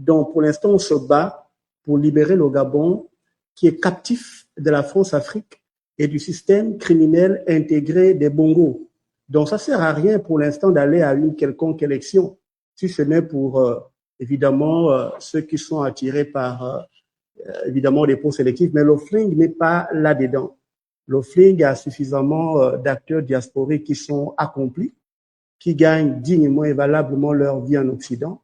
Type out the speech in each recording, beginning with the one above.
Donc, pour l'instant, on se bat pour libérer le Gabon, qui est captif de la France-Afrique et du système criminel intégré des Bongos. Donc, ça sert à rien pour l'instant d'aller à une quelconque élection, si ce n'est pour, évidemment, ceux qui sont attirés par, évidemment, des postes sélectifs. Mais le fling n'est pas là-dedans. Le fling a suffisamment d'acteurs diasporiques qui sont accomplis, qui gagnent dignement et valablement leur vie en Occident.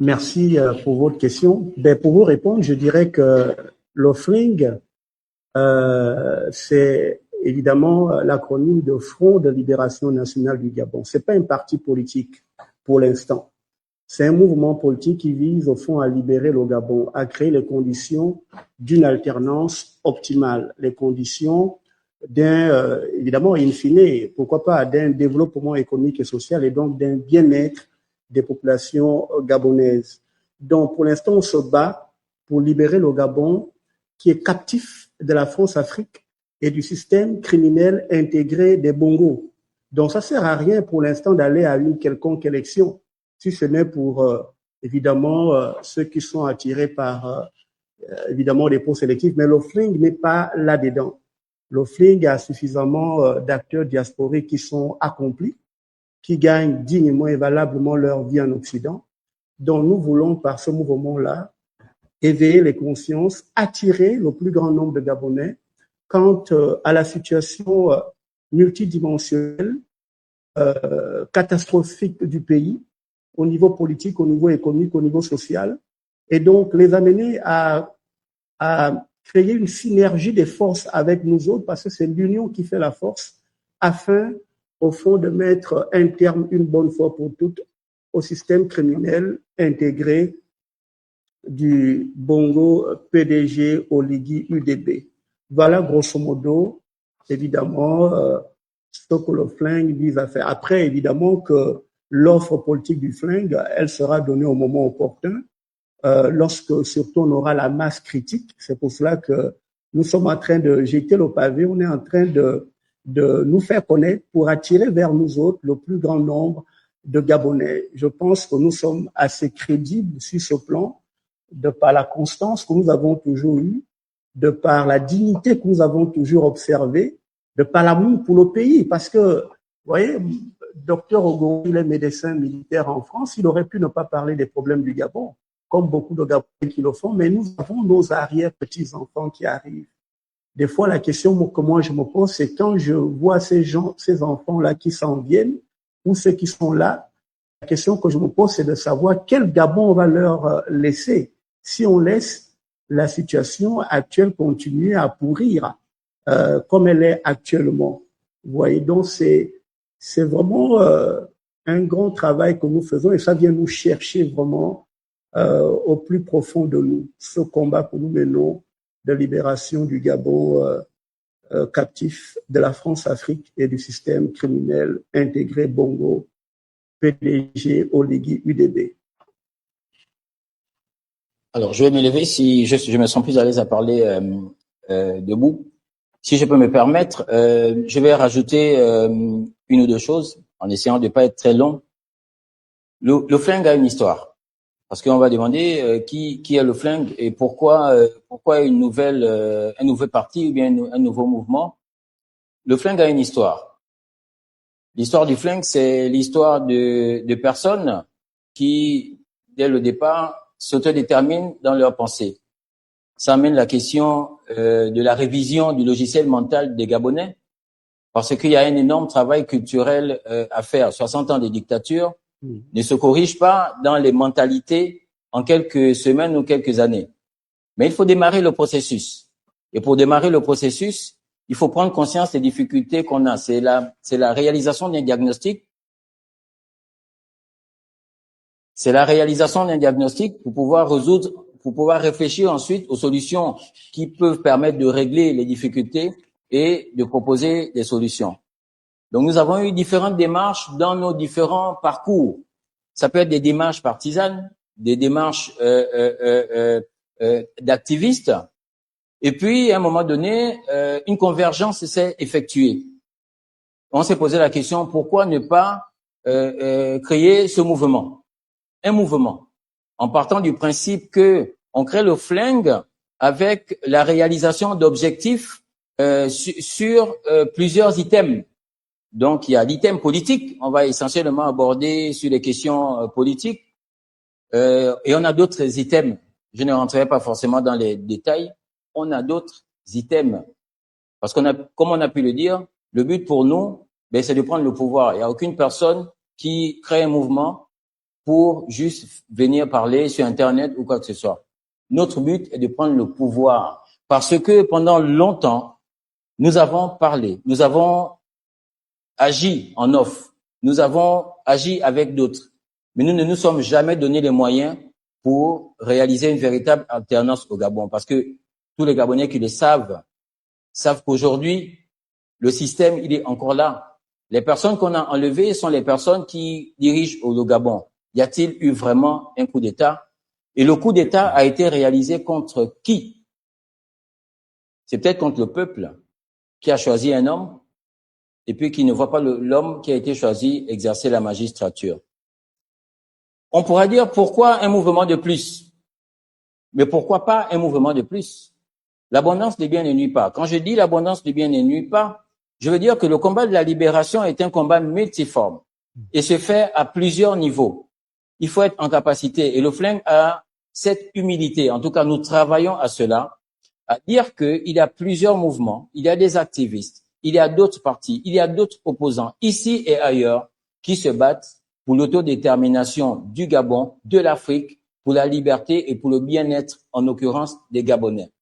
Merci pour votre question. Ben, pour vous répondre, je dirais que le FLING, c'est évidemment l'acronyme de Front de Libération Nationale du Gabon. C'est pas un parti politique pour l'instant. C'est un mouvement politique qui vise au fond à libérer le Gabon, à créer les conditions d'une alternance optimale, les conditions d'un, évidemment, in fine, pourquoi pas, d'un développement économique et social et donc d'un bien-être des populations gabonaises. Donc, pour l'instant, on se bat pour libérer le Gabon, qui est captif de la France-Afrique et du système criminel intégré des Bongos. Donc, ça sert à rien pour l'instant d'aller à une quelconque élection, si ce n'est pour, évidemment, ceux qui sont attirés par, évidemment, des postes sélectifs. Mais le fling n'est pas là-dedans. Le fling a suffisamment d'acteurs diasporiques qui sont accomplis, qui gagnent dignement et valablement leur vie en Occident. Donc, nous voulons, par ce mouvement-là, éveiller les consciences, attirer le plus grand nombre de Gabonais quant à la situation multidimensionnelle, catastrophique du pays, au niveau politique, au niveau économique, au niveau social, et donc les amener à créer une synergie des forces avec nous autres, parce que c'est l'union qui fait la force, afin au fond de mettre un terme une bonne fois pour toutes au système criminel intégré du Bongo PDG Oligui UDB. Voilà grosso modo, évidemment, ce que le flingue vise à faire. Après, évidemment que l'offre politique du flingue, elle sera donnée au moment opportun, lorsque surtout on aura la masse critique. C'est pour cela que nous sommes en train de jeter le pavé, on est en train de nous faire connaître pour attirer vers nous autres le plus grand nombre de Gabonais. Je pense que nous sommes assez crédibles sur ce plan, de par la constance que nous avons toujours eue, de par la dignité que nous avons toujours observée, de par l'amour pour le pays. Parce que, vous voyez, Docteur Ogo, il est médecin militaire en France, il aurait pu ne pas parler des problèmes du Gabon, comme beaucoup de Gabonais qui le font, mais nous avons nos arrière-petits-enfants qui arrivent. Des fois, la question que moi je me pose, c'est quand je vois ces enfants-là qui s'en viennent, ou ceux qui sont là, la question que je me pose, c'est de savoir quel Gabon on va leur laisser si on laisse la situation actuelle continuer à pourrir comme elle est actuellement. Vous voyez, donc c'est vraiment un grand travail que nous faisons et ça vient nous chercher vraiment au plus profond de nous, ce combat que nous menons de libération du Gabon captif de la France-Afrique et du système criminel intégré Bongo, PDG, Oligui, UDB. Alors, je vais me lever si je me sens plus à l'aise à parler debout. Si je peux me permettre, je vais rajouter une ou deux choses en essayant de ne pas être très long. Le flingue a une histoire. Parce qu'on va demander qui est le flingue et pourquoi un nouveau parti ou bien un nouveau mouvement. Le flingue a une histoire. L'histoire du flingue, c'est l'histoire de personnes qui, dès le départ, s'autodéterminent dans leurs pensées. Ça amène la question de la révision du logiciel mental des Gabonais, parce qu'il y a un énorme travail culturel à faire. 60 ans de dictature ne se corrige pas dans les mentalités en quelques semaines ou quelques années. Mais il faut démarrer le processus. Et pour démarrer le processus, il faut prendre conscience des difficultés qu'on a. C'est la réalisation d'un diagnostic. C'est la réalisation d'un diagnostic pour pouvoir réfléchir ensuite aux solutions qui peuvent permettre de régler les difficultés et de proposer des solutions. Donc, nous avons eu différentes démarches dans nos différents parcours. Ça peut être des démarches partisanes, des démarches d'activistes. Et puis, à un moment donné, une convergence s'est effectuée. On s'est posé la question, pourquoi ne pas créer ce mouvement? Un mouvement, en partant du principe que on crée le flingue avec la réalisation d'objectifs sur plusieurs items. Donc, il y a l'item politique, on va essentiellement aborder sur les questions politiques, et on a d'autres items. Je ne rentrerai pas forcément dans les détails. On a d'autres items. Parce comme on a pu le dire, le but pour nous, c'est de prendre le pouvoir. Il n'y a aucune personne qui crée un mouvement pour juste venir parler sur Internet ou quoi que ce soit. Notre but est de prendre le pouvoir. Parce que pendant longtemps, nous avons parlé, nous avons agi en off, nous avons agi avec d'autres. Mais nous ne nous sommes jamais donné les moyens pour réaliser une véritable alternance au Gabon. Parce que tous les Gabonais qui le savent qu'aujourd'hui, le système, il est encore là. Les personnes qu'on a enlevées sont les personnes qui dirigent le Gabon. Y a-t-il eu vraiment un coup d'État? Et le coup d'État a été réalisé contre qui? C'est peut-être contre le peuple qui a choisi un homme et puis qui ne voit pas l'homme qui a été choisi exercer la magistrature. On pourra dire pourquoi un mouvement de plus? Mais pourquoi pas un mouvement de plus? L'abondance des biens ne nuit pas. Quand je dis l'abondance des biens ne nuit pas, je veux dire que le combat de la libération est un combat multiforme et se fait à plusieurs niveaux. Il faut être en capacité, et le flingue a cette humilité, en tout cas nous travaillons à cela, à dire qu'il y a plusieurs mouvements, il y a des activistes, il y a d'autres partis, il y a d'autres opposants, ici et ailleurs, qui se battent pour l'autodétermination du Gabon, de l'Afrique, pour la liberté et pour le bien-être, en l'occurrence des Gabonais.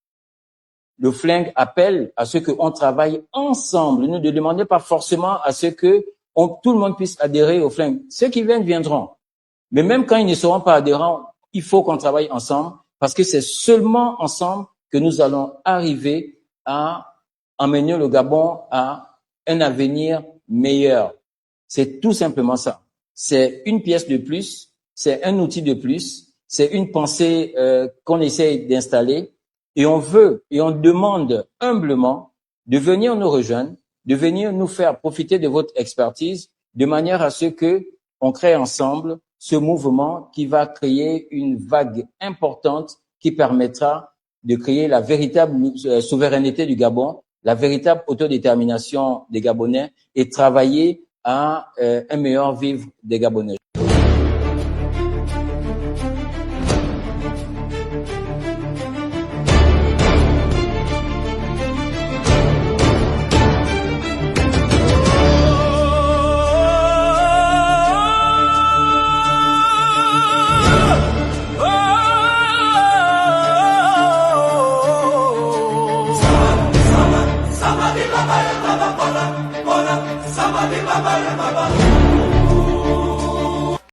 Le flingue appelle à ce qu'on travaille ensemble. Ne demandez pas forcément à ce que tout le monde puisse adhérer au flingue. Ceux qui viennent viendront. Mais même quand ils ne seront pas adhérents, il faut qu'on travaille ensemble parce que c'est seulement ensemble que nous allons arriver à emmener le Gabon à un avenir meilleur. C'est tout simplement ça. C'est une pièce de plus, c'est un outil de plus, c'est une pensée qu'on essaye d'installer et on veut et on demande humblement de venir nous rejoindre, de venir nous faire profiter de votre expertise de manière à ce que on crée ensemble ce mouvement qui va créer une vague importante qui permettra de créer la véritable souveraineté du Gabon, la véritable autodétermination des Gabonais et travailler à un meilleur vivre des Gabonais.